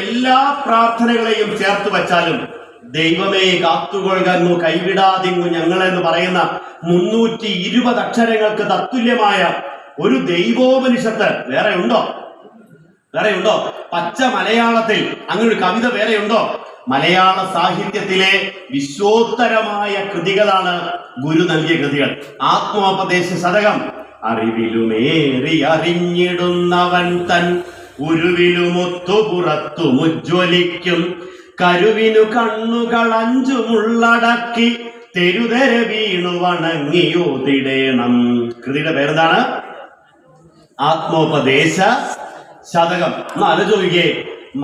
എല്ലാ പ്രാർത്ഥനകളെയും ചേർത്ത് വച്ചാലും ദൈവമേ കാത്തുകൊള്ളുന്നു കൈവിടാതിങ്ങു ഞങ്ങളെന്ന് പറയുന്ന 320 അക്ഷരങ്ങൾക്ക് തത്തുല്യമായ ഒരു ദൈവോപനിഷത്ത് വേറെ ഉണ്ടോ? പച്ച മലയാളത്തിൽ അങ്ങനെ ഒരു കവിത വേറെ ഉണ്ടോ? മലയാള സാഹിത്യത്തിലെ വിശ്വോത്തരമായ കൃതികളാണ് ഗുരു നൽകിയ കൃതികൾ. ആത്മോപദേശ ശതകം. അറിവിലുമേറി അറിഞ്ഞിടുന്നവൻ തൻ ഉരുവിലുമൊത്തു പുറത്തു മുജ്വലിക്കും കരുവിനു കണ്ണുകൾ 5 മുള്ളടക്കി തെരുതെര വീണു വണങ്ങിയോതിടേണം. കൃതിയുടെ പേരെന്താണ്? ആത്മോപദേശ ശതകം. ഒന്ന് ആലോചിക്കേ,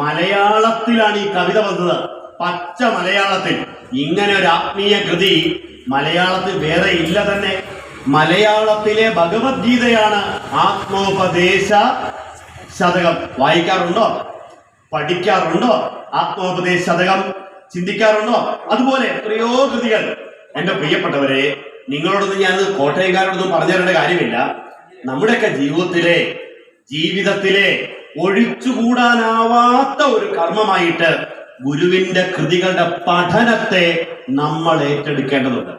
മലയാളത്തിലാണ് ഈ കവിത വന്നത്, പച്ച മലയാളത്തിൽ. ഇങ്ങനെ ഒരു ആത്മീയ കൃതി മലയാളത്തിൽ വേറെ ഇല്ല തന്നെ. മലയാളത്തിലെ ഭഗവത്ഗീതയാണ് ആത്മോപദേശ ശതകം. വായിക്കാറുണ്ടോ? പഠിക്കാറുണ്ടോ? ആത്മോപദേശ ശതകം ചിന്തിക്കാറുണ്ടോ? അതുപോലെ എത്രയോ കൃതികൾ. എന്റെ പ്രിയപ്പെട്ടവരെ, നിങ്ങളോടൊന്നും ഞാൻ കോട്ടയംകാരോടൊന്നും പറഞ്ഞു തരേണ്ട കാര്യമില്ല. നമ്മുടെയൊക്കെ ജീവിതത്തിലെ ഒഴിച്ചുകൂടാനാവാത്ത ഒരു കർമ്മമായിട്ട് ഗുരുവിന്റെ കൃതികളുടെ പഠനത്തെ നമ്മൾ ഏറ്റെടുക്കേണ്ടതുണ്ട്.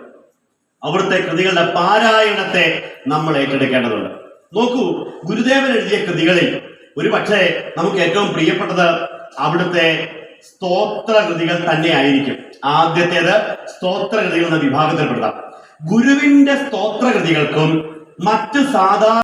അവിടുത്തെ കൃതികളുടെ പാരായണത്തെ നമ്മൾ ഏറ്റെടുക്കേണ്ടതുണ്ട്. നോക്കൂ, ഗുരുദേവൻ എഴുതിയ കൃതികളിൽ ഒരു പക്ഷേ നമുക്ക് ഏറ്റവും പ്രിയപ്പെട്ടത് അവിടുത്തെ സ്തോത്ര കൃതികൾ തന്നെ ആയിരിക്കും. ആദ്യത്തേത് സ്തോത്ര കൃതികൾ എന്ന വിഭാഗത്തിൽപ്പെടുത്താം. ഗുരുവിന്റെ സ്തോത്ര കൃതികൾക്കും മറ്റ് സാധാരണ